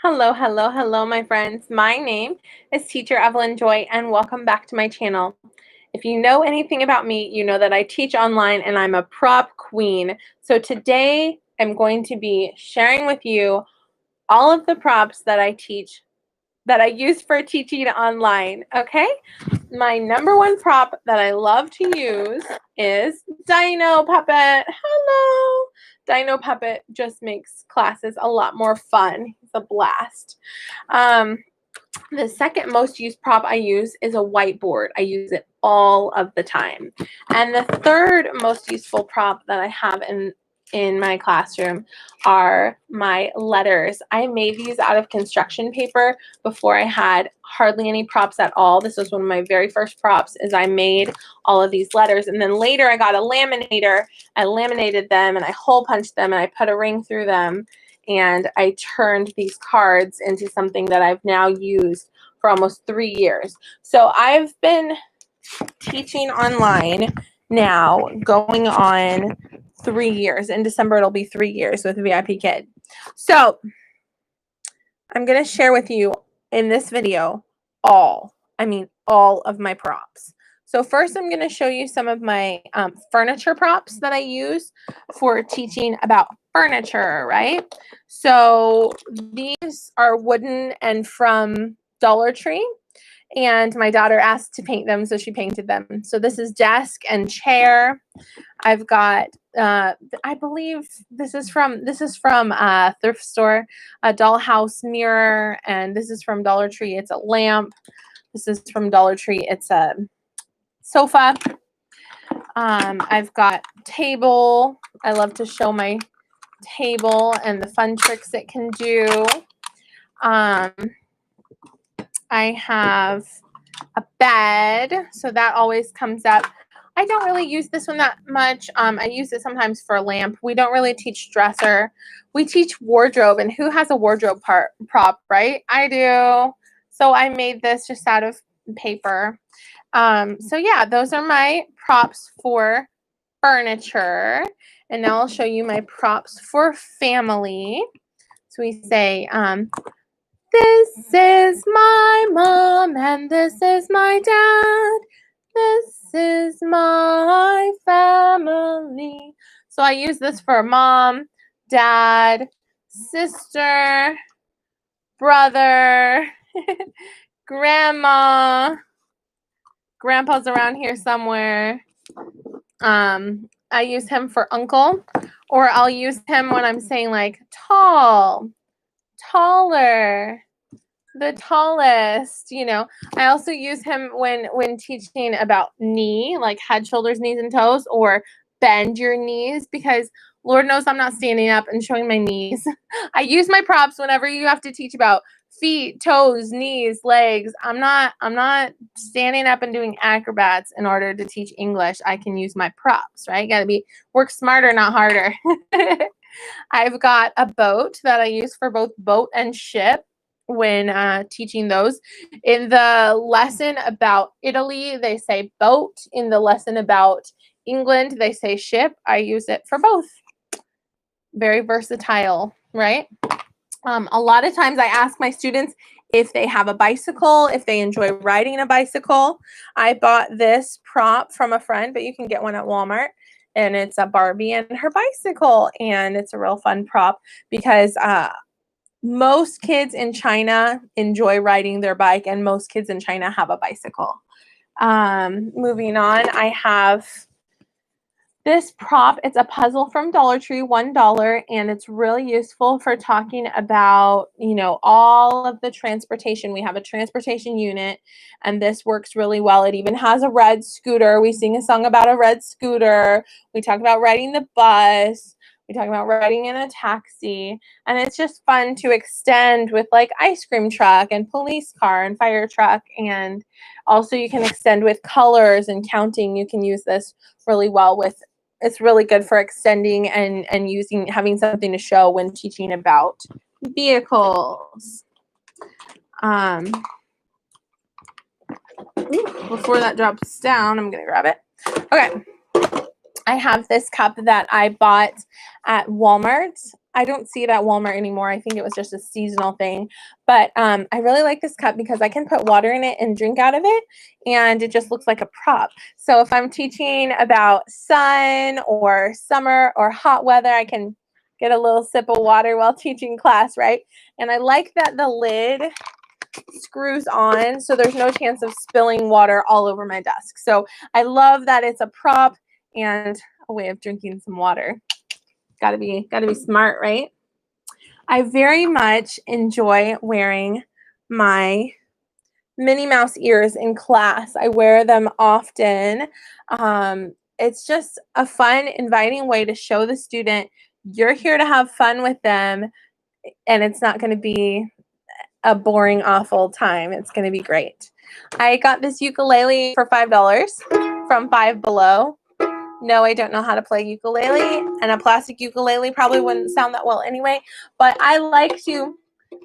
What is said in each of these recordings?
Hello, hello, hello, my friends. My name is Teacher Evelyn Joy, and welcome back to my channel. If you know anything about me, you know that I teach online and I'm a prop queen. So today I'm going to be sharing with you all of the props that I use for teaching online, okay? My number one prop that I love to use is Dino Puppet. Hello! Dino Puppet just makes classes a lot more fun. It's a blast. The second most used prop I use is a whiteboard. I use it all of the time. And the third most useful prop that I have in my classroom are my letters. I made these out of construction paper before I had hardly any props at all. This was one of my very first props, is I made all of these letters. And then later I got a laminator. I laminated them and I hole punched them and I put a ring through them. And I turned these cards into something that I've now used for almost 3 years. So I've been teaching online now going on 3 years. In December, it'll be 3 years with VIPKID. So I'm going to share with you in this video all of my props. So first, I'm going to show you some of my furniture props that I use for teaching about furniture, right? So these are wooden and from Dollar Tree. And my daughter asked to paint them, so she painted them. So this is desk and chair. I've got, I believe this is from a thrift store, a dollhouse mirror, and this is from Dollar Tree. It's a lamp. This is from Dollar Tree. It's a sofa. I've got table. I love to show my table and the fun tricks it can do. I have a bed, so that always comes up. I don't really use this one that much. I use it sometimes for a lamp. We don't really teach dresser. We teach wardrobe, and who has a wardrobe prop, right? I do. So I made this just out of paper. So yeah, those are my props for furniture. And now I'll show you my props for family. So we say, this is my mom and this is my dad. This is my family. So I use this for mom, dad, sister, brother, grandma. Grandpa's around here somewhere. I use him for uncle, or I'll use him when I'm saying like tall, taller, the tallest, you know. I also use him when teaching about knee, like head, shoulders, knees, and toes, or bend your knees, because Lord knows I'm not standing up and showing my knees. I use my props whenever you have to teach about feet, toes, knees, legs. I'm not standing up and doing acrobats in order to teach English. I can use my props, right? Got to work smarter, not harder. I've got a boat that I use for both boat and ship when teaching those. In the lesson about Italy, they say boat. In the lesson about England, they say ship. I use it for both. Very versatile, right? A lot of times I ask my students if they have a bicycle, if they enjoy riding a bicycle. I bought this prop from a friend, but you can get one at Walmart. And it's a Barbie and her bicycle. And it's a real fun prop because most kids in China enjoy riding their bike, and most kids in China have a bicycle. Moving on, I have this prop. It's a puzzle from Dollar Tree, $1, and it's really useful for talking about, you know, all of the transportation. We have a transportation unit, and this works really well. It even has a red scooter. We sing a song about a red scooter. We talk about riding the bus. We talk about riding in a taxi, and it's just fun to extend with like ice cream truck and police car and fire truck. And also you can extend with colors and counting. You can use this really well with, it's really good for extending and having something to show when teaching about vehicles. Before that drops down, I'm going to grab it. Okay. I have this cup that I bought at Walmart. I don't see it at Walmart anymore. I think it was just a seasonal thing. But I really like this cup because I can put water in it and drink out of it, and it just looks like a prop. So if I'm teaching about sun or summer or hot weather, I can get a little sip of water while teaching class, right? And I like that the lid screws on, so there's no chance of spilling water all over my desk. So I love that it's a prop and a way of drinking some water. Gotta be smart, right? I very much enjoy wearing my Minnie Mouse ears in class. I wear them often. It's just a fun, inviting way to show the student you're here to have fun with them, and it's not going to be a boring, awful time. It's going to be great. I got this ukulele for $5 from Five Below. No, I don't know how to play ukulele, and a plastic ukulele probably wouldn't sound that well anyway, but I like to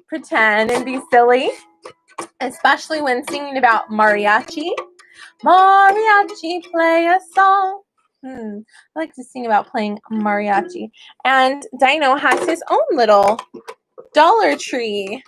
pretend and be silly, especially when singing about mariachi. Mariachi, play a song. I like to sing about playing mariachi. And Dino has his own little Dollar Tree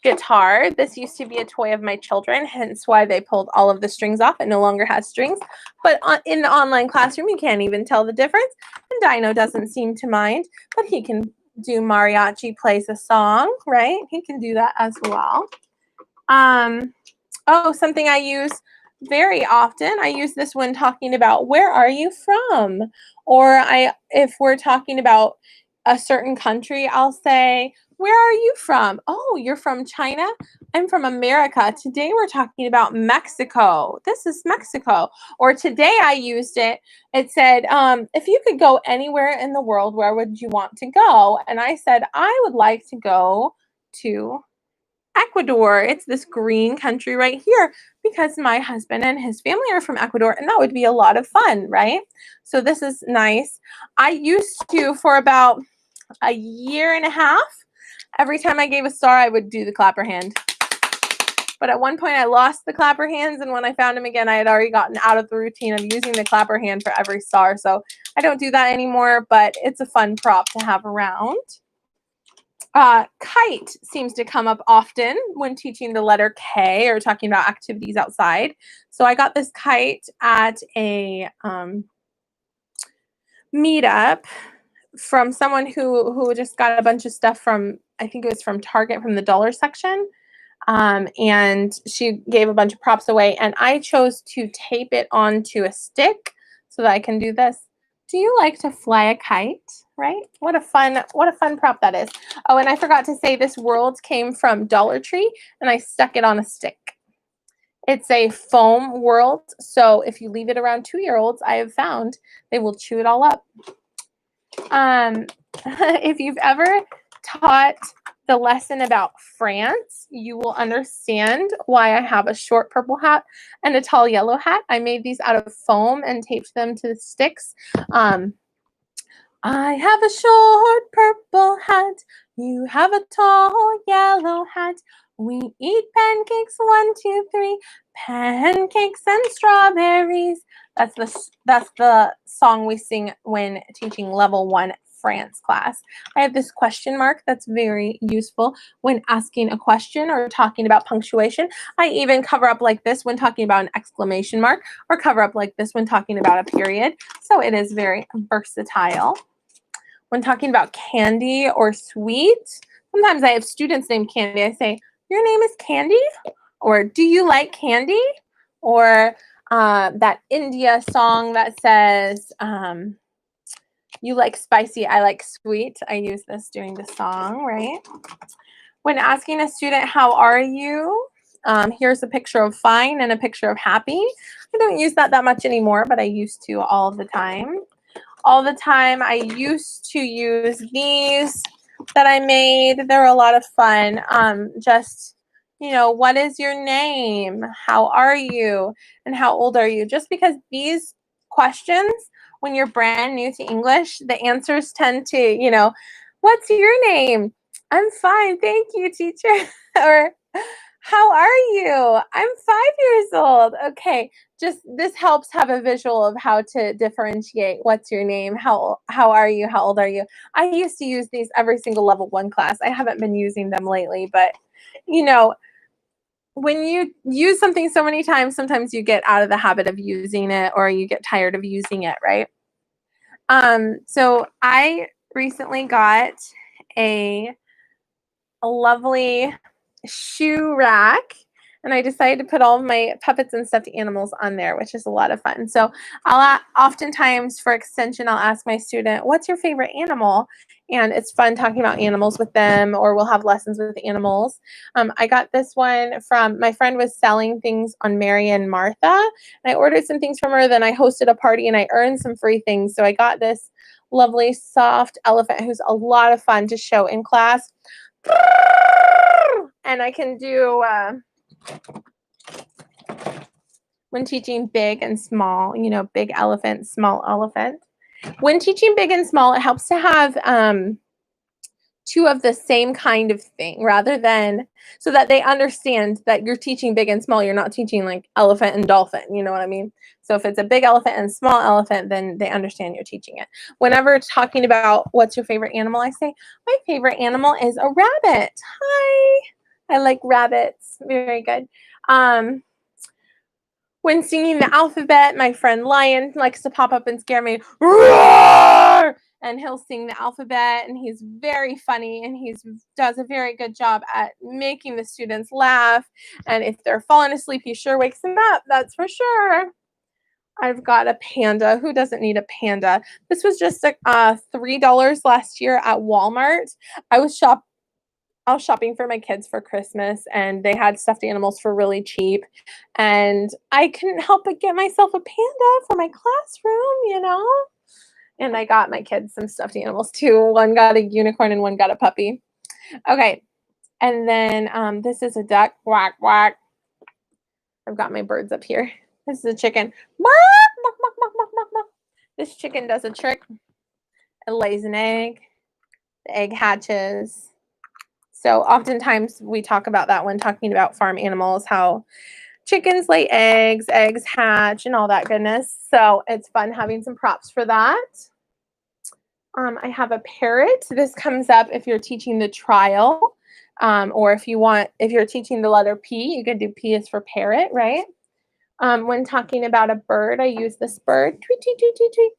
guitar. This used to be a toy of my children, hence why they pulled all of the strings off. It no longer has strings, but in the online classroom, you can't even tell the difference. And Dino doesn't seem to mind, but he can do mariachi plays a song, right? He can do that as well. Oh, something I use very often. I use this when talking about where are you from? Or if we're talking about a certain country, I'll say, where are you from? Oh, you're from China? I'm from America. Today we're talking about Mexico. This is Mexico. Or today I used it. It said, if you could go anywhere in the world, where would you want to go? And I said, I would like to go to Ecuador. It's this green country right here because my husband and his family are from Ecuador, and that would be a lot of fun, right? So this is nice. I used to, for about a year and a half, every time I gave a star, I would do the clapper hand. But at one point I lost the clapper hands, and when I found them again, I had already gotten out of the routine of using the clapper hand for every star. So I don't do that anymore, but it's a fun prop to have around. Kite seems to come up often when teaching the letter K or talking about activities outside. So I got this kite at a meetup from someone who just got a bunch of stuff from, I think it was from Target, from the dollar section. And she gave a bunch of props away, and I chose to tape it onto a stick so that I can do this. Do you like to fly a kite? Right? What a fun prop that is. Oh, and I forgot to say this world came from Dollar Tree, and I stuck it on a stick. It's a foam world, so if you leave it around 2-year-olds, I have found they will chew it all up. If you've ever taught the lesson about France, you will understand why I have a short purple hat and a tall yellow hat. I made these out of foam and taped them to the sticks. I have a short purple hat. You have a tall yellow hat. We eat pancakes, 1, 2, 3. Pancakes and strawberries. That's the song we sing when teaching level 1 France class. I have this question mark that's very useful when asking a question or talking about punctuation. I even cover up like this when talking about an exclamation mark, or cover up like this when talking about a period. So it is very versatile. When talking about candy or sweet, sometimes I have students named Candy. I say, your name is Candy? Or do you like candy? Or that India song that says, you like spicy, I like sweet. I use this during the song, right? When asking a student, how are you? Here's a picture of fine and a picture of happy. I don't use that much anymore, but I used to all the time. All the time, I used to use these that I made. They're a lot of fun. Just, what is your name? How are you? And how old are you? Just because these questions, when you're brand new to English, the answers tend to, what's your name? I'm fine, thank you, teacher. Or How are you? I'm 5 years old. Okay, just this helps have a visual of how to differentiate. What's your name? How are you? How old are you? I used to use these every single level 1 class. I haven't been using them lately, but you know, when you use something so many times, sometimes you get out of the habit of using it or you get tired of using it, right? So I recently got a a lovely shoe rack, and I decided to put all of my puppets and stuffed animals on there, which is a lot of fun. So oftentimes for extension, I'll ask my student, what's your favorite animal? And it's fun talking about animals with them, or we'll have lessons with animals. I got this one from my friend was selling things on Mary and Martha, and I ordered some things from her. Then I hosted a party and I earned some free things. So I got this lovely soft elephant who's a lot of fun to show in class. And I can do when teaching big and small, big elephant, small elephant. When teaching big and small, it helps to have two of the same kind of thing rather than so that they understand that you're teaching big and small. You're not teaching like elephant and dolphin. You know what I mean? So if it's a big elephant and small elephant, then they understand you're teaching it. Whenever talking about what's your favorite animal, I say, my favorite animal is a rabbit. Hi. I like rabbits. Very good. When singing the alphabet, my friend Lion likes to pop up and scare me. Roar! And he'll sing the alphabet, and he's very funny, and he does a very good job at making the students laugh. And if they're falling asleep, he sure wakes them up. That's for sure. I've got a panda. Who doesn't need a panda? This was just $3 last year at Walmart. I was shopping for my kids for Christmas, and they had stuffed animals for really cheap. And I couldn't help but get myself a panda for my classroom. And I got my kids some stuffed animals too. One got a unicorn and one got a puppy. Okay. And then this is a duck. Quack, quack. I've got my birds up here. This is a chicken. This chicken does a trick. It lays an egg. The egg hatches. So oftentimes we talk about that when talking about farm animals, how chickens lay eggs, eggs hatch, and all that goodness. So it's fun having some props for that. I have a parrot. This comes up if you're teaching the trial, or if you're teaching the letter P, you can do P is for parrot, right? When talking about a bird, I use this bird. Tweet, tweet, tweet, tweet, tweet.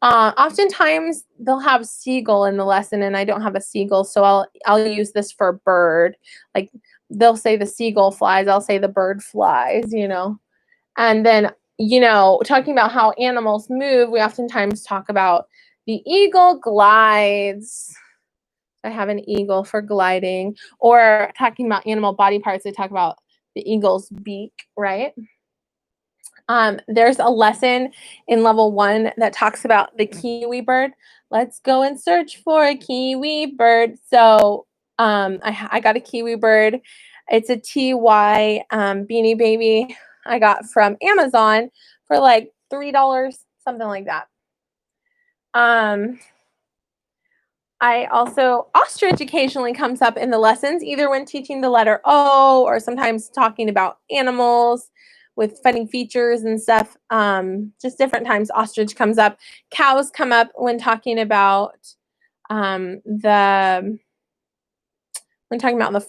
Oftentimes they'll have seagull in the lesson, and I don't have a seagull, so I'll use this for bird. Like they'll say the seagull flies, I'll say the bird flies. And then talking about how animals move, we oftentimes talk about the eagle glides. I have an eagle for gliding, or talking about animal body parts, I talk about the eagle's beak, right? There's a lesson in level 1 that talks about the kiwi bird. Let's go and search for a kiwi bird. So I got a kiwi bird. It's a TY Beanie Baby I got from Amazon for like $3, something like that. Ostrich occasionally comes up in the lessons, either when teaching the letter O or sometimes talking about animals with funny features and stuff. Just different times ostrich comes up. Cows come up when talking about the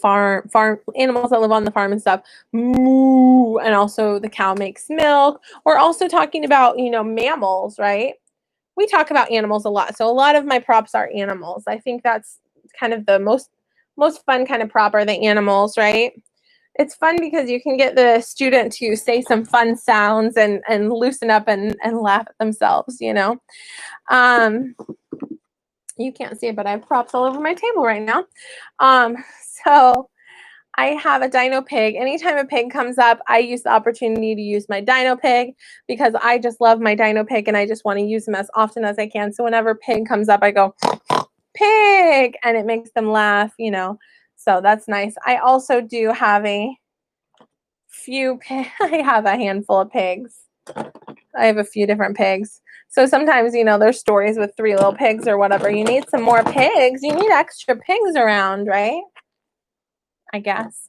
farm animals that live on the farm and stuff. Moo, and also the cow makes milk. Or also talking about, mammals, right? We talk about animals a lot. So a lot of my props are animals. I think that's kind of the most fun kind of prop are the animals, right? It's fun because you can get the student to say some fun sounds and loosen up and laugh at themselves, You can't see it, but I have props all over my table right now. So I have a dino pig. Anytime a pig comes up, I use the opportunity to use my dino pig because I just love my dino pig and I just want to use them as often as I can. So whenever pig comes up, I go, pig, and it makes them laugh, So that's nice. I also do have I have a handful of pigs. I have a few different pigs. So sometimes, there's stories with 3 little pigs or whatever. You need some more pigs. You need extra pigs around, right? I guess.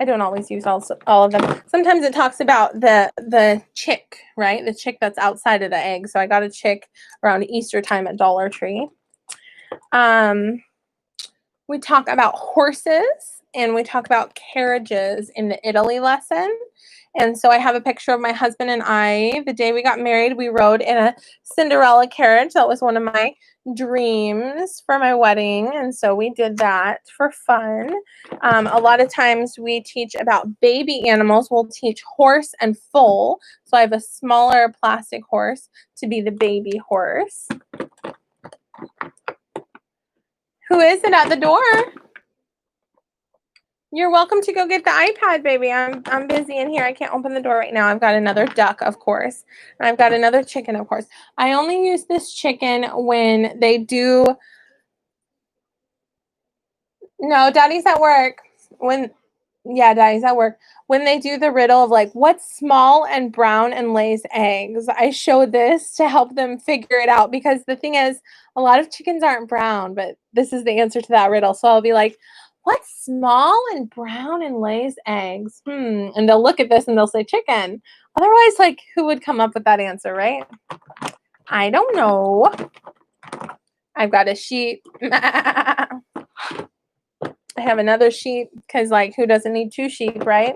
I don't always use all of them. Sometimes it talks about the chick, right? The chick that's outside of the egg. So I got a chick around Easter time at Dollar Tree. We talk about horses and we talk about carriages in the Italy lesson. And so I have a picture of my husband and I. The day we got married, we rode in a Cinderella carriage. That was one of my dreams for my wedding. And so we did that for fun. A lot of times we teach about baby animals. We'll teach horse and foal. So I have a smaller plastic horse to be the baby horse. Who is it at the door? You're welcome to go get the iPad, baby. I'm busy in here. I can't open the door right now. I've got another duck, of course. And I've got another chicken, of course. I only use this chicken when they do... No, Daddy's at work. Yeah, Daddy's at work. When they do the riddle of like, what's small and brown and lays eggs, I show this to help them figure it out. Because the thing is, a lot of chickens aren't brown, but this is the answer to that riddle. So I'll be like, what's small and brown and lays eggs? And they'll look at this and they'll say chicken. Otherwise, like, who would come up with that answer, right? I don't know. I've got a sheep. I have another sheep because, like, who doesn't need two sheep, right?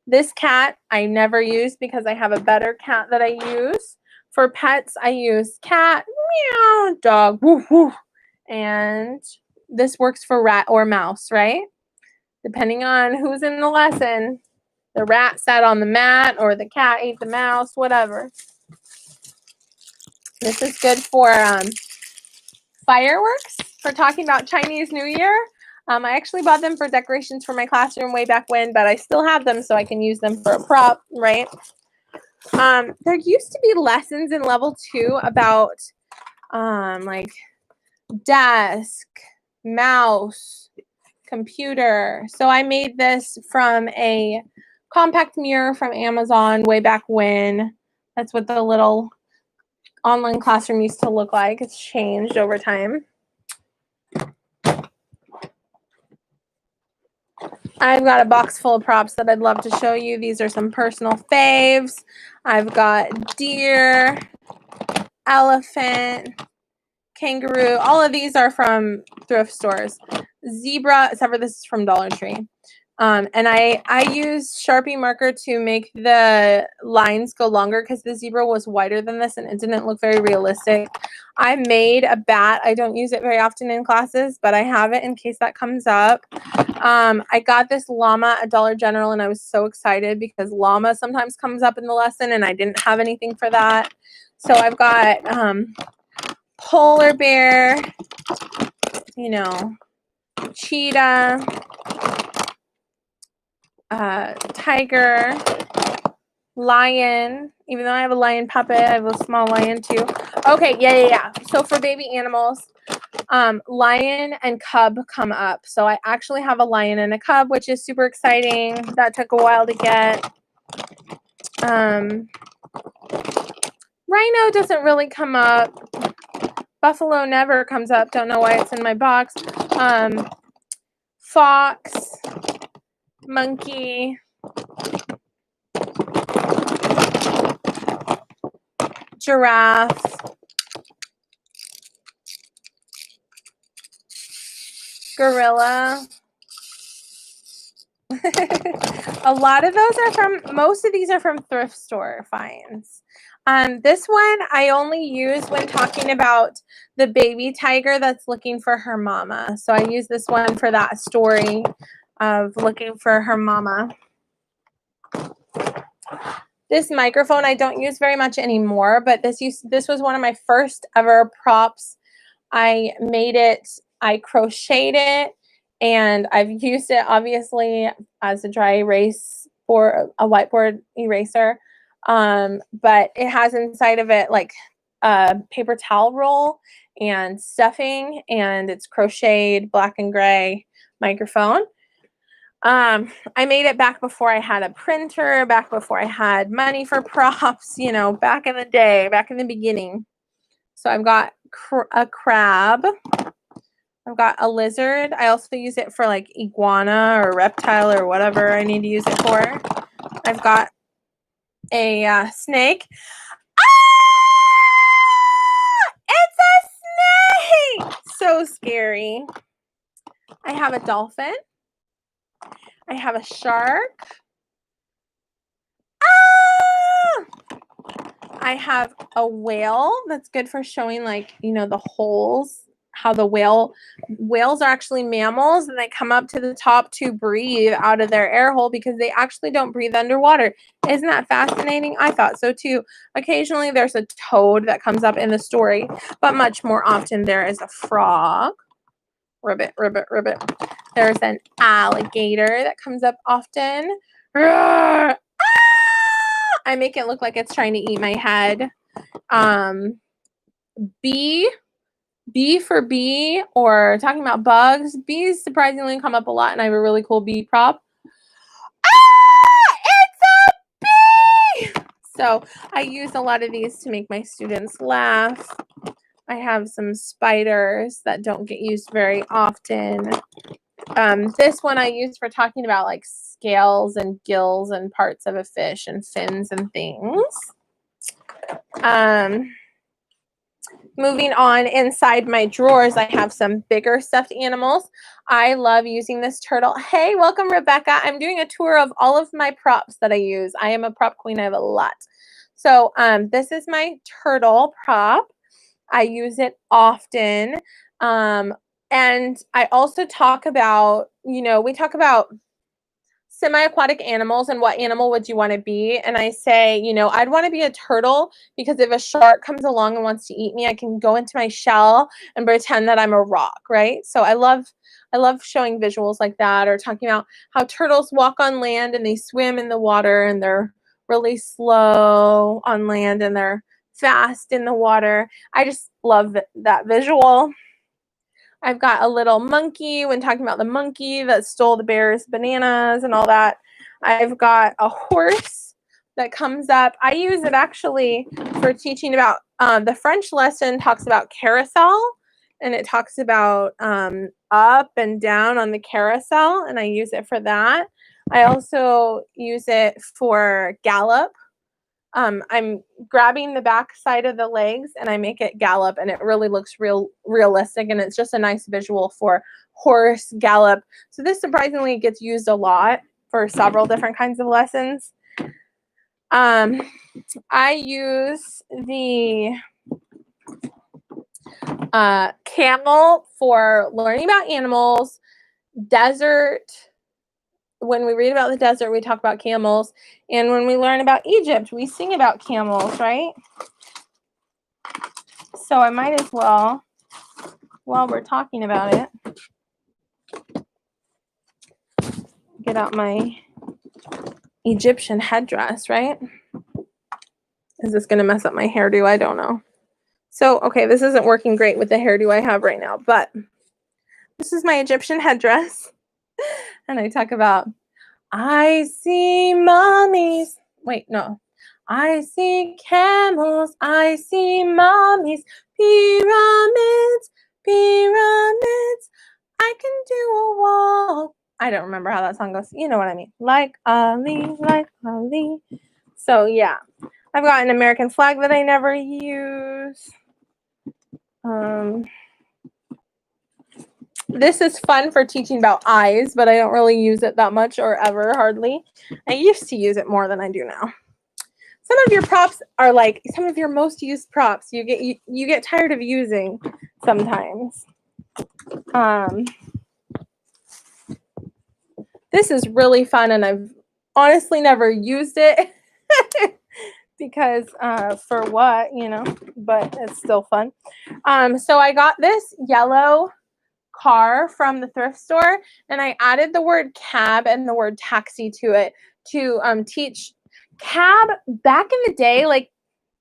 This cat I never use because I have a better cat that I use. For pets, I use cat, meow, dog, woof, woof. And this works for rat or mouse, right? Depending on who's in the lesson. The rat sat on the mat or the cat ate the mouse, whatever. This is good for fireworks, for talking about Chinese New Year. I actually bought them for decorations for my classroom way back when, but I still have them so I can use them for a prop, right? There used to be lessons in level 2 about like desk, mouse, computer. So I made this from a compact mirror from Amazon way back when. That's what the little online classroom used to look like. It's changed over time. I've got a box full of props that I'd love to show you. These are some personal faves. I've got deer, elephant, kangaroo. All of these are from thrift stores. Zebra, except for this is from Dollar Tree. And I used Sharpie marker to make the lines go longer because the zebra was wider than this and it didn't look very realistic. I made a bat. I don't use it very often in classes, but I have it in case that comes up. I got this llama at Dollar General and I was so excited because llama sometimes comes up in the lesson and I didn't have anything for that. So I've got polar bear, you know, cheetah, tiger, lion. Even though I have a lion puppet, I have a small lion too. Okay, yeah. So for baby animals, lion and cub come up. So I actually have a lion and a cub, which is super exciting. That took a while to get. Rhino doesn't really come up. Buffalo never comes up. Don't know why it's in my box. Fox, monkey, giraffe, gorilla. A lot of those are from, most of these are from thrift store finds. This one I only use when talking about the baby tiger that's looking for her mama. So I use this one for that story of looking for her mama. This microphone I don't use very much anymore, but this was one of my first ever props. I made it, I crocheted it, and I've used it obviously as a dry erase for a whiteboard eraser. But it has inside of it like a paper towel roll and stuffing, and it's crocheted black and gray microphone. I made it back before I had a printer, back before I had money for props, you know, back in the day, back in the beginning. So I've got a crab, I've got a lizard. I also use it for like iguana or reptile or whatever I need to use it for. I've got a snake. It's a snake! So scary. I have a dolphin. I have a shark. I have a whale. That's good for showing, like, you know, the holes. How the whales are actually mammals, and they come up to the top to breathe out of their air hole because they actually don't breathe underwater. Isn't that fascinating? I thought so too. Occasionally there's a toad that comes up in the story, but much more often there is a frog. Ribbit, ribbit, ribbit. There's an alligator that comes up often. Roar! Ah! I make it look like it's trying to eat my head. Bee for bee, or talking about bugs. Bees surprisingly come up a lot, and I have a really cool bee prop. Ah! It's a bee! So I use a lot of these to make my students laugh. I have some spiders that don't get used very often. This one I use for talking about like scales and gills and parts of a fish and fins and things. Moving on, inside my drawers, I have some bigger stuffed animals. I love using this turtle. Hey, welcome, Rebecca. I'm doing a tour of all of my props that I use. I am a prop queen. I have a lot. So this is my turtle prop. I use it often. And I also talk about, you know, we talk about semi-aquatic animals and what animal would you want to be. And I say, you know, I'd want to be a turtle because if a shark comes along and wants to eat me, I can go into my shell and pretend that I'm a rock, right? So I love showing visuals like that, or talking about how turtles walk on land and they swim in the water, and they're really slow on land and they're fast in the water. I just love that visual. I've got a little monkey when talking about the monkey that stole the bear's bananas and all that. I've got a horse that comes up. I use it actually for teaching about the French lesson talks about carousel, and it talks about up and down on the carousel, and I use it for that. I also use it for gallop. I'm grabbing the back side of the legs and I make it gallop, and it really looks realistic, and it's just a nice visual for horse gallop. So this surprisingly gets used a lot for several different kinds of lessons. I use the camel for learning about animals. Desert. When we read about the desert, we talk about camels. And when we learn about Egypt, we sing about camels, right? So I might as well, while we're talking about it, get out my Egyptian headdress, right? Is this going to mess up my hairdo? I don't know. So, okay, this isn't working great with the hairdo I have right now, but this is my Egyptian headdress. And I talk about, I see mummies. Wait, no. I see camels. I see mummies. Pyramids. Pyramids. I can do a walk. I don't remember how that song goes. You know what I mean. Like Ali, like Ali. So, yeah. I've got an American flag that I never use. This is fun for teaching about eyes, but I don't really use it that much, or ever, hardly. I used to use it more than I do now. Some of your props are like some of your most used props. You get tired of using sometimes. This is really fun, and I've honestly never used it because for what, you know, but it's still fun. So I got this yellow car from the thrift store, and I added the word cab and the word taxi to it to teach cab. Back in the day, like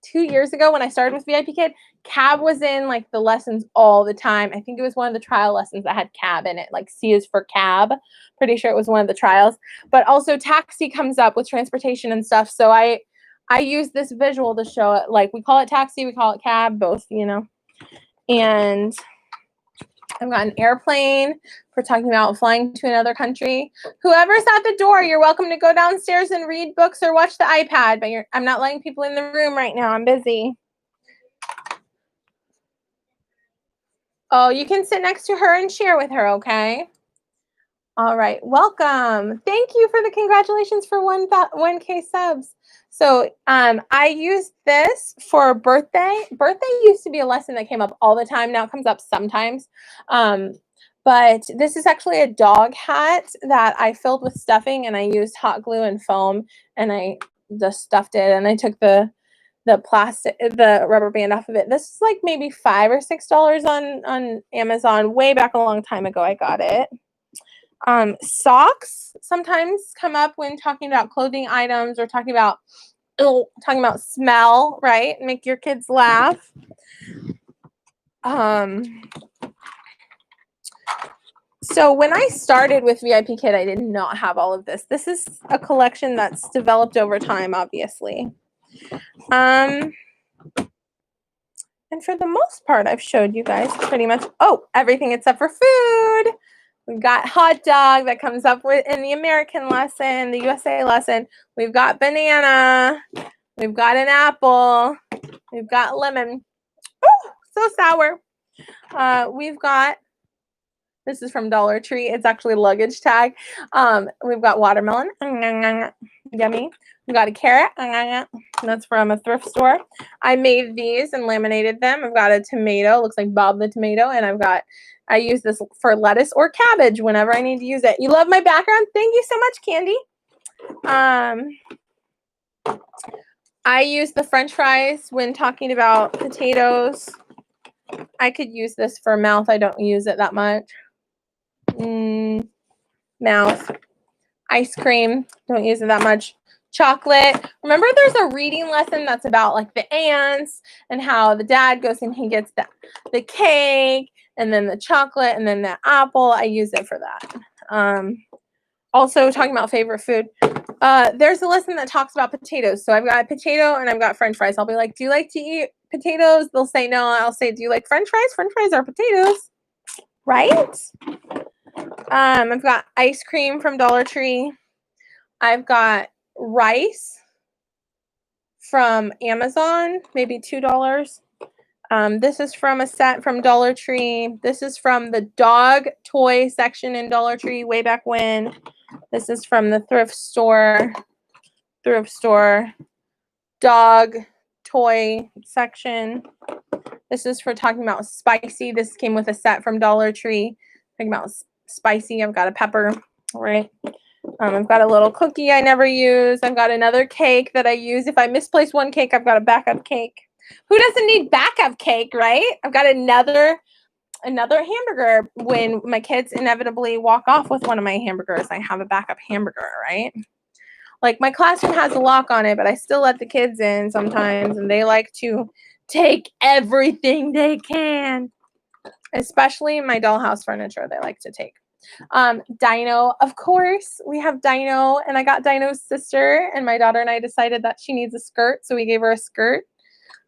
2 years ago when I started with VIPKID, cab was in like the lessons all the time. I think it was one of the trial lessons that had cab in it, like C is for cab. Pretty sure it was one of the trials. But also taxi comes up with transportation and stuff. So I use this visual to show it. Like we call it taxi, we call it cab, both, you know. And I've got an airplane for talking about flying to another country. Whoever's at the door, you're welcome to go downstairs and read books or watch the iPad, but I'm not letting people in the room right now. I'm busy. Oh, you can sit next to her and share with her, okay? All right, welcome. Thank you for the congratulations for 1K subs. So I used this for birthday. Birthday used to be a lesson that came up all the time. Now it comes up sometimes. But this is actually a dog hat that I filled with stuffing, and I used hot glue and foam, and I just stuffed it, and I took the rubber band off of it. This is like maybe $5 or $6 on Amazon. Way back a long time ago I got it. Socks sometimes come up when talking about clothing items or talking about smell, right? Make your kids laugh. So when I started with VIPKID, I did not have all of this. This is a collection that's developed over time, obviously. And for the most part, I've showed you guys pretty much, everything except for food. We've got hot dog that comes up with in the American lesson, the USA lesson. We've got banana. We've got an apple. We've got lemon. Oh, so sour. We've got, this is from Dollar Tree. It's actually luggage tag. We've got watermelon. Yummy. We've got a carrot. That's from a thrift store. I made these and laminated them. I've got a tomato. Looks like Bob the tomato. And I use this for lettuce or cabbage whenever I need to use it. You love my background? Thank you so much, Candy. I use the French fries when talking about potatoes. I could use this for mouth. I don't use it that much. Mouth. Ice cream. Don't use it that much. Chocolate. Remember, there's a reading lesson that's about like the ants and how the dad goes and he gets the cake and then the chocolate and then the apple. I use it for that. Also talking about favorite food. There's a lesson that talks about potatoes. So I've got a potato and I've got French fries. I'll be like, do you like to eat potatoes? They'll say no. I'll say, do you like French fries? French fries are potatoes, right? I've got ice cream from Dollar Tree. I've got rice from Amazon, maybe $2. This is from a set from Dollar Tree. This is from the dog toy section in Dollar Tree way back when. This is from the thrift store dog toy section. This is for talking about spicy. This came with a set from Dollar Tree. Talking about spicy. I've got a pepper, right? I've got a little cookie I never use. I've got another cake that I use. If I misplace one cake, I've got a backup cake. Who doesn't need backup cake, right? I've got another hamburger. When my kids inevitably walk off with one of my hamburgers, I have a backup hamburger, right? Like my classroom has a lock on it, but I still let the kids in sometimes, and they like to take everything they can, especially my dollhouse furniture they like to take. Dino, of course, we have Dino, and I got Dino's sister, and my daughter and I decided that she needs a skirt, so we gave her a skirt.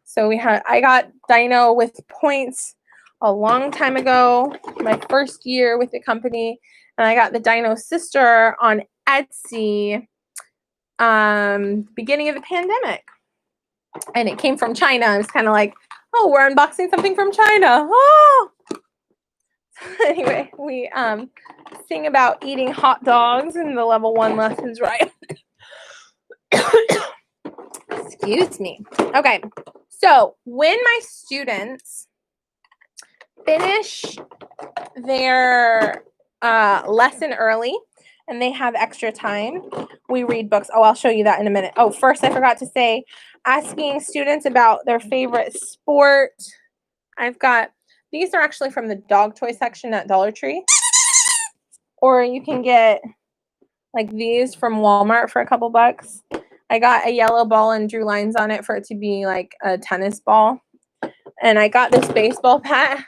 So I got Dino with points a long time ago, my first year with the company, and I got the Dino sister on Etsy, beginning of the pandemic, and it came from China. I was kind of like, oh, we're unboxing something from China. Oh. Anyway, we sing about eating hot dogs in the level 1 lessons, right? Excuse me. Okay, so when my students finish their lesson early and they have extra time, we read books. Oh, I'll show you that in a minute. Oh, first I forgot to say, asking students about their favorite sport. I've got, these are actually from the dog toy section at Dollar Tree. Or you can get like these from Walmart for a couple bucks. I got a yellow ball and drew lines on it for it to be like a tennis ball. And I got this baseball bat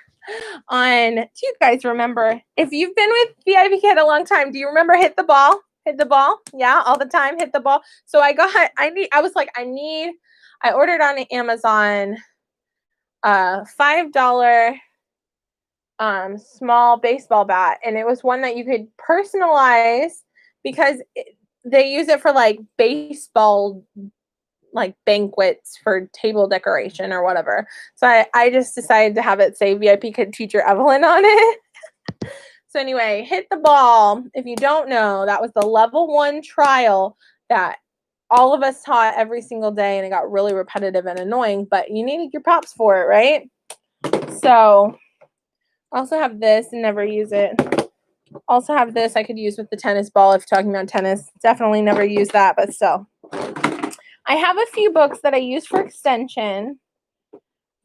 on, do you guys remember? If you've been with VIPKID a long time, do you remember hit the ball? Hit the ball? Yeah, all the time, hit the ball. So I ordered on Amazon $5 small baseball bat, and it was one that you could personalize because they use it for like baseball like banquets for table decoration or whatever. So I just decided to have it say VIPKID Teacher Evelyn on it. So anyway, hit the ball. If you don't know, that was the level 1 trial that all of us taught every single day, and it got really repetitive and annoying, but you needed your props for it, right? So I also have this and never use it. Also have this I could use with the tennis ball if talking about tennis. Definitely never use that, but still. I have a few books that I use for extension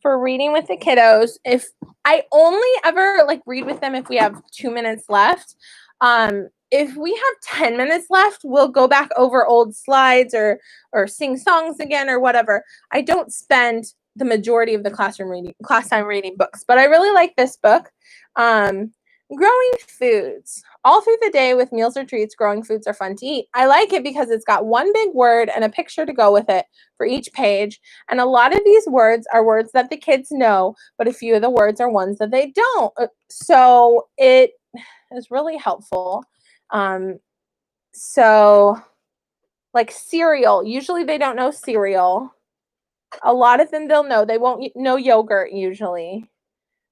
for reading with the kiddos. If I only ever like read with them if we have 2 minutes left. If we have 10 minutes left, we'll go back over old slides or sing songs again or whatever. I don't spend the majority of the class time reading books, but I really like this book. Growing foods. All through the day with meals or treats, growing foods are fun to eat. I like it because it's got one big word and a picture to go with it for each page. And a lot of these words are words that the kids know, but a few of the words are ones that they don't. So it is really helpful. So like cereal, usually they don't know cereal. A lot of them they'll know. They won't know yogurt usually.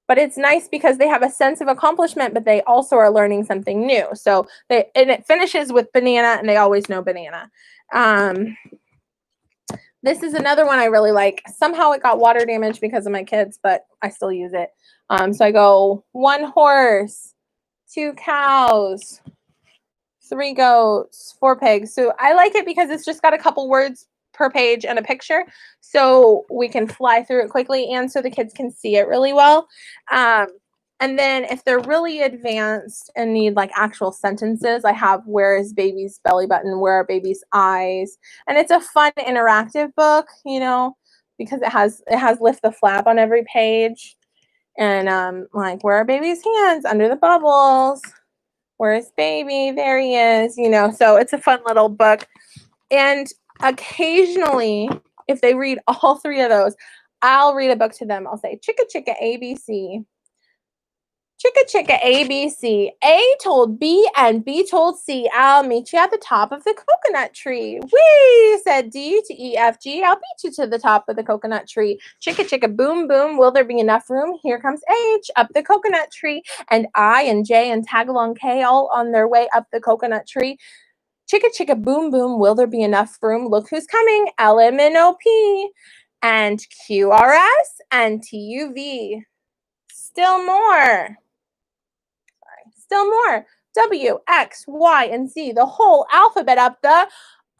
But it's nice because they have a sense of accomplishment, but they also are learning something new. So and it finishes with banana, and they always know banana. This is another one I really like. Somehow it got water damage because of my kids, but I still use it. So I go 1 horse, 2 cows, 3 goats, 4 pigs. So I like it because it's just got a couple words per page and a picture, so we can fly through it quickly and so the kids can see it really well. And then if they're really advanced and need like actual sentences, I have where is baby's belly button, where are baby's eyes, and it's a fun interactive book, you know, because it has lift the flap on every page, and like where are baby's hands under the bubbles, where's baby, there he is, you know. So it's a fun little book. And occasionally, if they read all 3 of those, I'll read a book to them. I'll say, chicka chicka ABC. Chicka chicka ABC. A told B and B told C. I'll meet you at the top of the coconut tree. Wee, said D to E, F, G. I'll beat you to the top of the coconut tree. Chicka chicka boom boom. Will there be enough room? Here comes H up the coconut tree. And I and J and tag along K all on their way up the coconut tree. Chicka chicka boom boom, will there be enough room? Look who's coming, LMNOP and QRS and TUV. Still more. Still more. W, X, Y, and Z. The whole alphabet up the...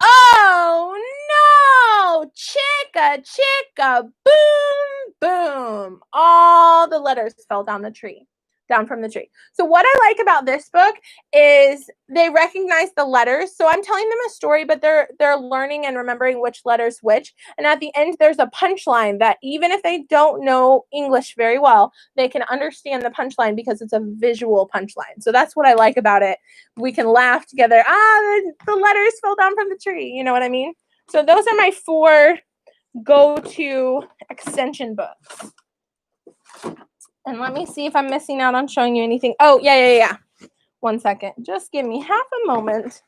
Oh, no! Chicka, chicka, boom, boom. All the letters fell down from the tree. So what I like about this book is they recognize the letters. So I'm telling them a story, but they're learning and remembering which letters which. And at the end, there's a punchline that even if they don't know English very well, they can understand the punchline because it's a visual punchline. So that's what I like about it. We can laugh together. The letters fell down from the tree. You know what I mean? So those are my 4 go-to extension books. And let me see if I'm missing out on showing you anything. Oh, yeah. 1 second. Just give me half a moment.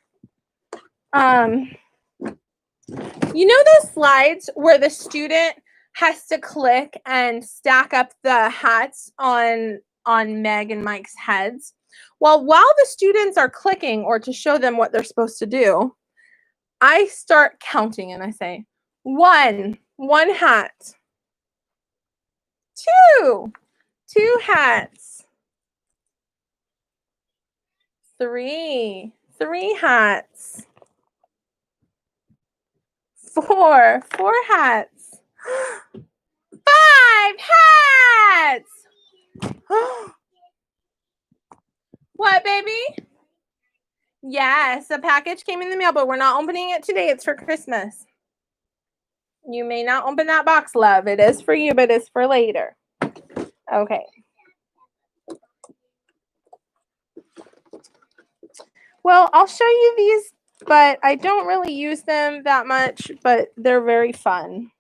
You know those slides where the student has to click and stack up the hats on Meg and Mike's heads? Well, while the students are clicking or to show them what they're supposed to do, I start counting and I say, 1 hat. 2 hats. 3 hats. 4 hats. 5 hats. What, baby? Yes, a package came in the mail, but we're not opening it today. It's for Christmas. You may not open that box, love. It is for you, but it's for later. Okay. Well, I'll show you these, but I don't really use them that much, but they're very fun.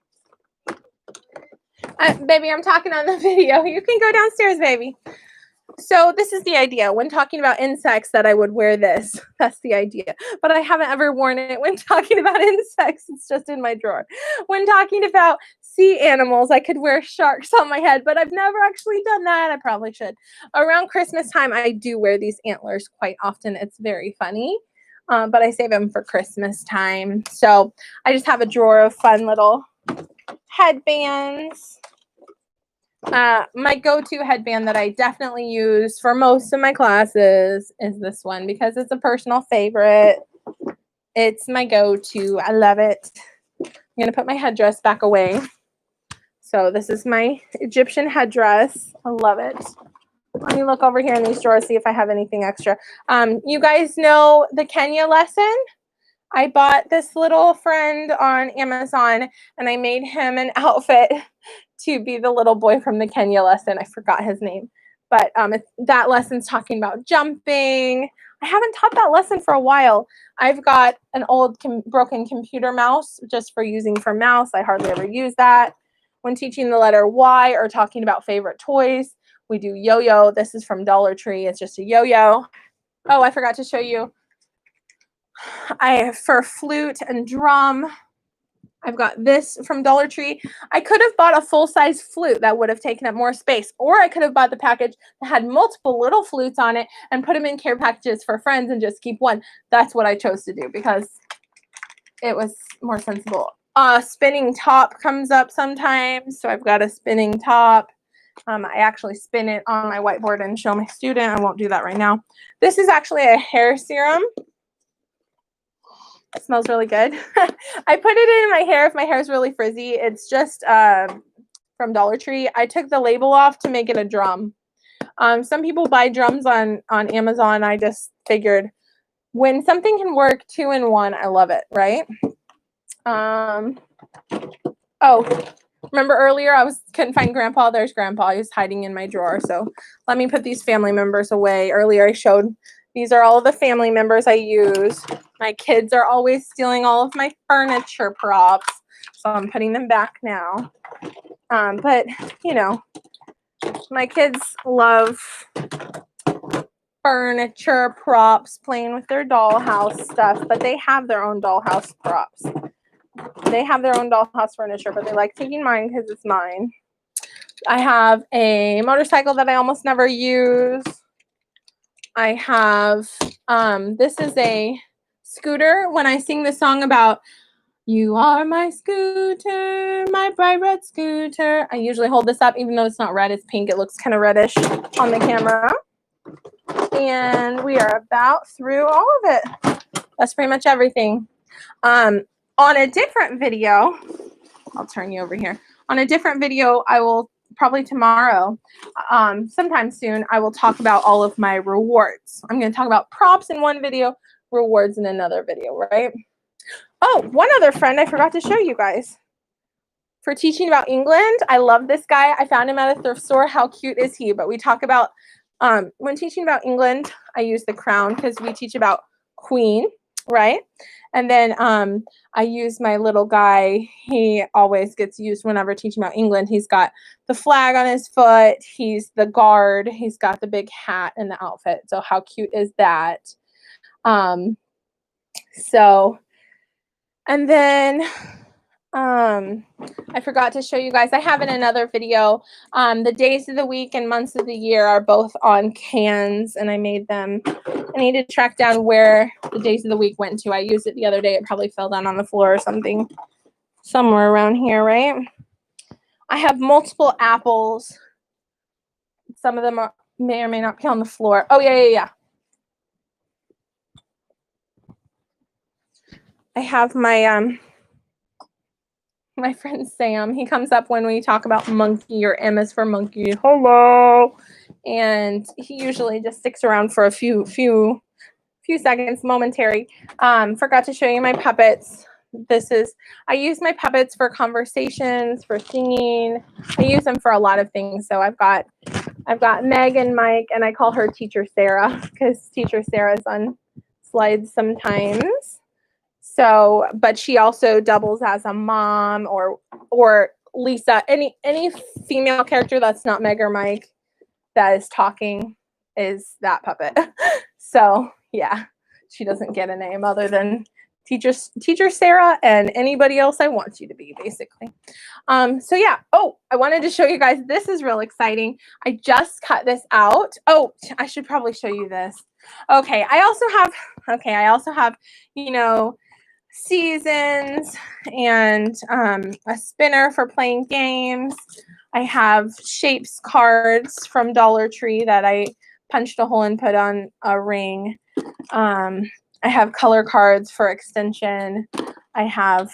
Baby, I'm talking on the video. You can go downstairs, baby. So this is the idea. When talking about insects, that I would wear this. That's the idea. But I haven't ever worn it when talking about insects. It's just in my drawer. When talking about sea animals, I could wear sharks on my head, but I've never actually done that. I probably should. Around Christmas time, I do wear these antlers quite often. It's very funny. But I save them for Christmas time. So I just have a drawer of fun little headbands. My go-to headband that I definitely use for most of my classes is this one because it's a personal favorite. It's my go-to. I love it. I'm going to put my headdress back away. So this is my Egyptian headdress. I love it. Let me look over here in these drawers, see if I have anything extra. You guys know the Kenya lesson? I bought this little friend on Amazon and I made him an outfit to be the little boy from the Kenya lesson. I forgot his name, but that lesson's talking about jumping. I haven't taught that lesson for a while. I've got an old broken computer mouse just for using for mouse. I hardly ever use that. When teaching the letter Y or talking about favorite toys, we do yo-yo. This is from Dollar Tree. It's just a yo-yo. Oh, I forgot to show you. For flute and drum, I've got this from Dollar Tree. I could have bought a full-size flute that would have taken up more space, or I could have bought the package that had multiple little flutes on it and put them in care packages for friends and just keep one. That's what I chose to do because it was more sensible. Spinning top comes up sometimes, so I've got a spinning top. I actually spin it on my whiteboard and show my student. I won't do that right now. This is actually a hair serum. It smells really good. I put it in my hair if my hair is really frizzy. It's just from Dollar Tree. I took the label off to make it a drum. Some people buy drums on Amazon. I just figured when something can work 2 in 1, I love it, right? Oh, remember earlier I couldn't find Grandpa? There's Grandpa. He was hiding in my drawer. So let me put these family members away. Earlier I showed these are all of the family members I use. My kids are always stealing all of my furniture props. So I'm putting them back now. But, you know, my kids love furniture props, playing with their dollhouse stuff, but they have their own dollhouse props. They have their own dollhouse furniture, but they like taking mine because it's mine. I have a motorcycle that I almost never use. I have, this is a scooter. When I sing the song about "You are my scooter, my bright red scooter," I usually hold this up, even though it's not red, it's pink. It looks kind of reddish on the camera. And we are about through all of it. That's pretty much everything. On a different video, I'll turn you over here. On a different video, I will probably tomorrow, sometime soon, I will talk about all of my rewards. I'm going to talk about props in one video, rewards in another video, right? Oh, one other friend I forgot to show you guys. For teaching about England, I love this guy. I found him at a thrift store. How cute is he? But we talk about, when teaching about England, I use the crown because we teach about Queen, right? And then I use my little guy. He always gets used whenever teaching about England. He's got the flag on his foot. He's the guard. He's got the big hat and the outfit. So how cute is that? And then I forgot to show you guys. I have in another video. The days of the week and months of the year are both on cans, and I made them. I need to track down where the days of the week went to. I used it the other day. It probably fell down on the floor or something, somewhere around here, right? I have multiple apples. Some of them may or may not be on the floor. Oh, yeah. I have my my friend Sam. He comes up when we talk about monkey, or M is for monkey. Hello. And he usually just sticks around for a few seconds, momentary. Forgot to show you my puppets. I use my puppets for conversations, for singing. I use them for a lot of things. So I've got Meg and Mike, and I call her Teacher Sarah because Teacher Sarah's on slides sometimes. So, but she also doubles as a mom or Lisa, any female character that's not Meg or Mike that is talking. is that puppet. So yeah, she doesn't get a name other than teacher Sarah and anybody else I want you to be, basically. So yeah. Oh, I wanted to show you guys, this is real exciting. I just cut this out. Oh, I should probably show you this. Okay, I also have, you know, seasons and a spinner for playing games. I have shapes cards from Dollar Tree that I punched a hole and put on a ring. I have color cards for extension. I have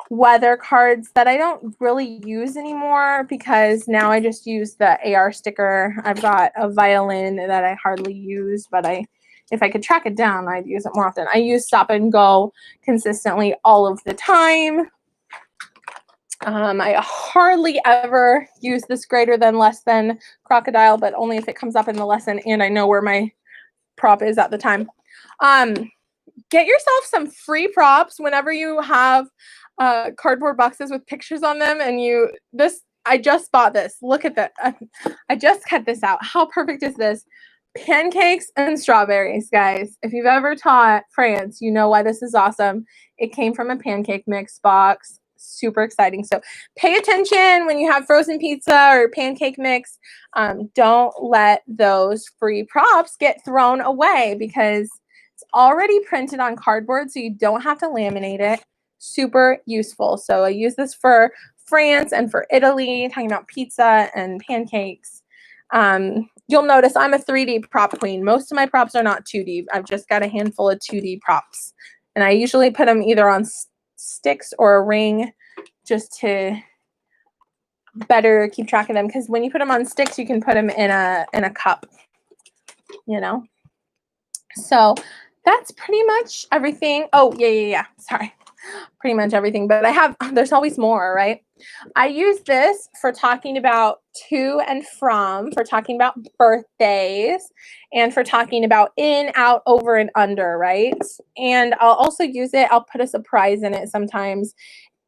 weather cards that I don't really use anymore because now I just use the AR sticker. I've got a violin that I hardly use, but if I could track it down, I'd use it more often. I use Stop and Go consistently all of the time. I hardly ever use this greater than less than crocodile, but only if it comes up in the lesson and I know where my prop is at the time. Get yourself some free props whenever you have cardboard boxes with pictures on them. And I just bought this. Look at that. I just cut this out. How perfect is this? Pancakes and strawberries, guys. If you've ever taught France, you know why this is awesome. It came from a pancake mix box. Super exciting. So pay attention when you have frozen pizza or pancake mix. Don't let those free props get thrown away because it's already printed on cardboard, so you don't have to laminate it. Super useful. So I use this for France and for Italy, talking about pizza and pancakes. You'll notice I'm a 3D prop queen. Most of my props are not 2D. I've just got a handful of 2D props. And I usually put them either on sticks or a ring just to better keep track of them. Because when you put them on sticks, you can put them in a cup, you know. So that's pretty much everything. Oh, yeah. Sorry. Pretty much everything. But there's always more, right? I use this for talking about to and from, for talking about birthdays, and for talking about in, out, over, and under, right? And I'll also use it. I'll put a surprise in it sometimes.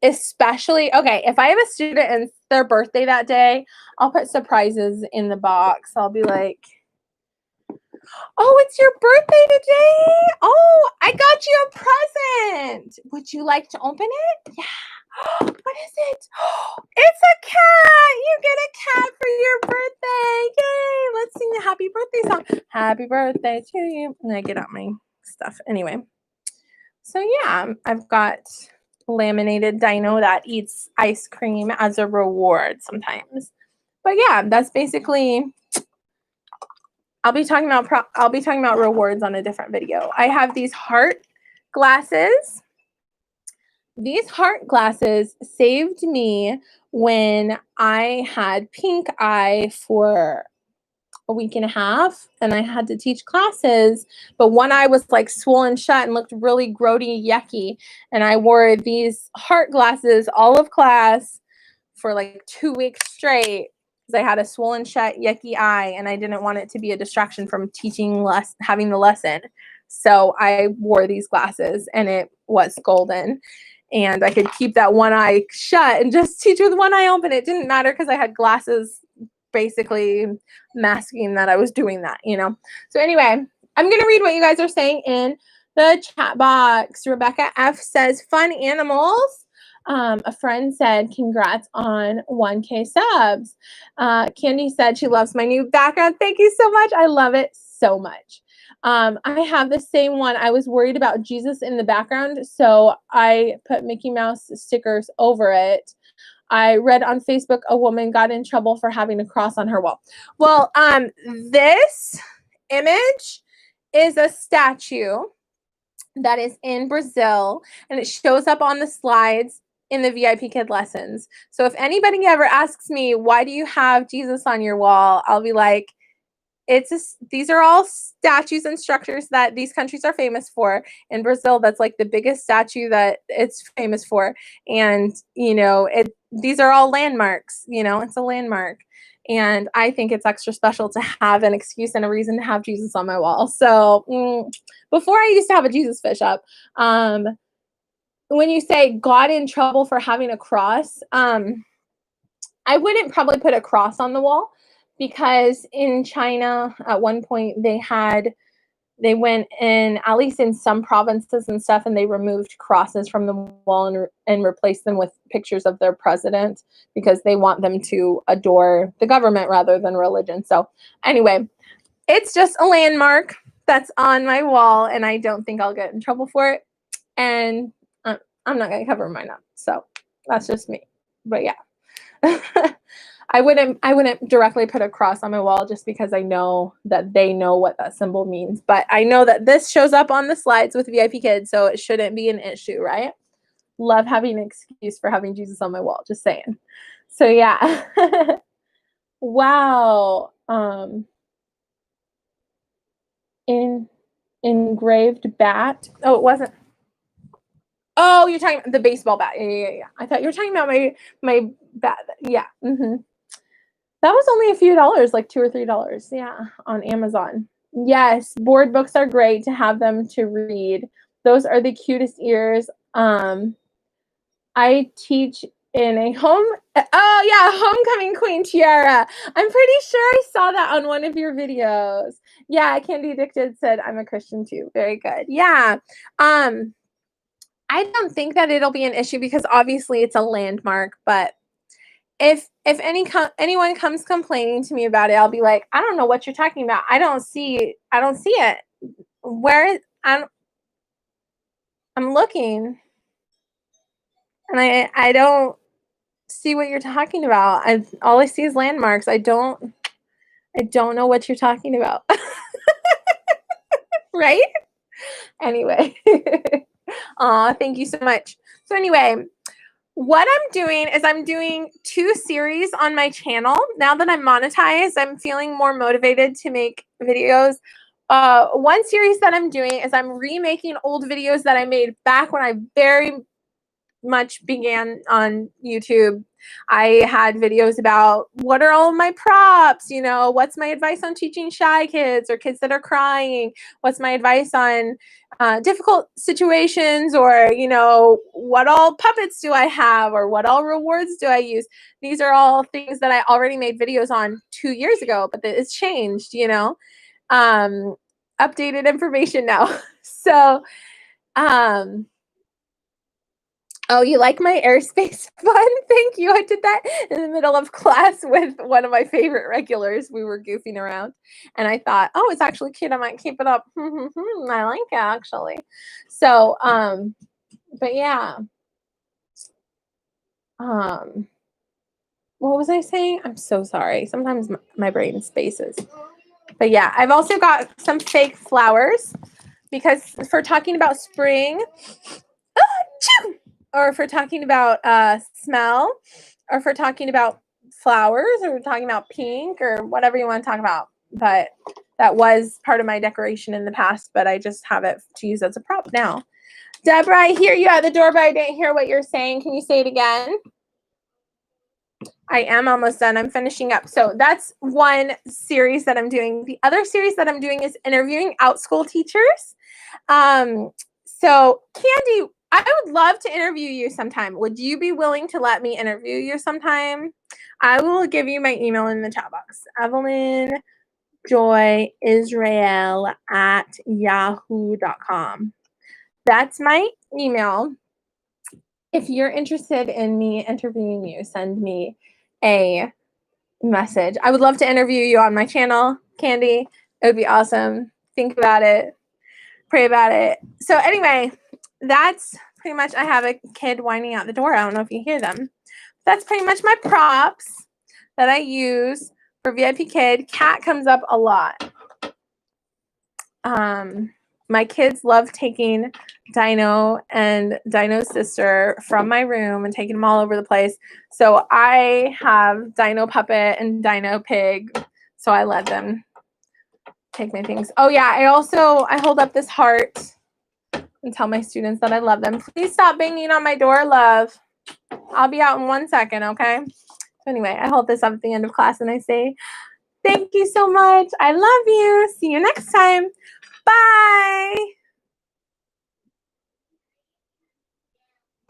Especially, okay, if I have a student and it's their birthday that day, I'll put surprises in the box. I'll be like, oh, it's your birthday today? Oh, I got you a present. Would you like to open it? Yeah. What is it? It's a cat. You get a cat for your birthday. Yay. Let's sing the happy birthday song. Happy birthday to you. And I get out my stuff. Anyway. So yeah, I've got laminated dino that eats ice cream as a reward sometimes. But yeah, that's basically, I'll be talking about rewards on a different video. I have these heart glasses. These heart glasses saved me when I had pink eye for a week and a half and I had to teach classes, but one eye was like swollen shut and looked really grody, yucky. And I wore these heart glasses all of class for like 2 weeks straight because I had a swollen shut, yucky eye and I didn't want it to be a distraction from having the lesson. So I wore these glasses and it was golden. And I could keep that one eye shut and just teach with one eye open. It didn't matter because I had glasses basically masking that I was doing that, you know. So anyway, I'm going to read what you guys are saying in the chat box. Rebecca F says, fun animals. A friend said, congrats on 1K subs. Candy said she loves my new background. Thank you so much. I love it so much. I have the same one. I was worried about Jesus in the background, so I put Mickey Mouse stickers over it. I read on Facebook a woman got in trouble for having a cross on her wall. Well, this image is a statue that is in Brazil, and it shows up on the slides in the VIPKID lessons. So if anybody ever asks me, why do you have Jesus on your wall? I'll be like, these are all statues and structures that these countries are famous for. In Brazil, that's like the biggest statue that it's famous for. And, you know, these are all landmarks, you know, it's a landmark. And I think it's extra special to have an excuse and a reason to have Jesus on my wall. So before I used to have a Jesus fish up. When you say got in trouble for having a cross, I wouldn't probably put a cross on the wall, because in China at one point they went in, at least in some provinces and stuff, and they removed crosses from the wall and replaced them with pictures of their president because they want them to adore the government rather than religion. So anyway, it's just a landmark that's on my wall, and I don't think I'll get in trouble for it. And I'm not going to cover mine up. So that's just me. But yeah. I wouldn't directly put a cross on my wall just because I know that they know what that symbol means. But I know that this shows up on the slides with VIPKID, so it shouldn't be an issue, right? Love having an excuse for having Jesus on my wall, just saying. So yeah. Wow. Engraved bat. Oh, it wasn't. Oh, you're talking about the baseball bat. Yeah. I thought you were talking about my bat. Yeah. That was only a few dollars, like $2 or $3. Yeah, on Amazon. Yes, board books are great to have them to read. Those are the cutest ears. I teach in a homecoming queen tiara. I'm pretty sure I saw that on one of your videos. Yeah, Candy Addicted said I'm a Christian too. Very good. Yeah. I don't think that it'll be an issue because obviously it's a landmark, but if anyone comes complaining to me about it, I'll be like, I don't know what you're talking about. I don't see it. Where I'm looking and I don't see what you're talking about. All I see is landmarks. I don't know what you're talking about. Right? Anyway. Aw, thank you so much. So anyway, what I'm doing is I'm doing 2 series on my channel. Now that I'm monetized, I'm feeling more motivated to make videos. One series that I'm doing is I'm remaking old videos that I made back when I very much began on YouTube. I had videos about what are all of my props, what's my advice on teaching shy kids or kids that are crying, what's my advice on difficult situations, or what all puppets do I have, or what all rewards do I use. These are all things that I already made videos on 2 years ago, but it's changed, updated information now. So oh, you like my airspace fun? Thank you. I did that in the middle of class with one of my favorite regulars. We were goofing around, and I thought, oh, it's actually cute. I might keep it up. I like it, actually. So, but yeah. What was I saying? I'm so sorry. Sometimes my brain spaces. But yeah, I've also got some fake flowers because for talking about spring, or if we're talking about smell, or if we're talking about flowers, or we're talking about pink, or whatever you want to talk about. But that was part of my decoration in the past, but I just have it to use as a prop now. Deborah, I hear you at the door, but I didn't hear what you're saying. Can you say it again? I am almost done. I'm finishing up. So that's one series that I'm doing. The other series that I'm doing is interviewing OutSchool teachers. So Candy, I would love to interview you sometime. Would you be willing to let me interview you sometime? I will give you my email in the chat box. EvelynJoyIsrael@yahoo.com. That's my email. If you're interested in me interviewing you, send me a message. I would love to interview you on my channel, Candy. It would be awesome. Think about it. Pray about it. So anyway, that's pretty much, I have a kid whining out the door. I don't know if you hear them. That's pretty much my props that I use for VIPKID. Cat comes up a lot. My kids love taking Dino and Dino's sister from my room and taking them all over the place. So I have Dino Puppet and Dino Pig. So I let them take my things. Oh yeah, I hold up this heart and tell my students that I love them. Please stop banging on my door, love. I'll be out in 1 second, okay? So anyway, I hold this up at the end of class and I say, thank you so much. I love you. See you next time. Bye.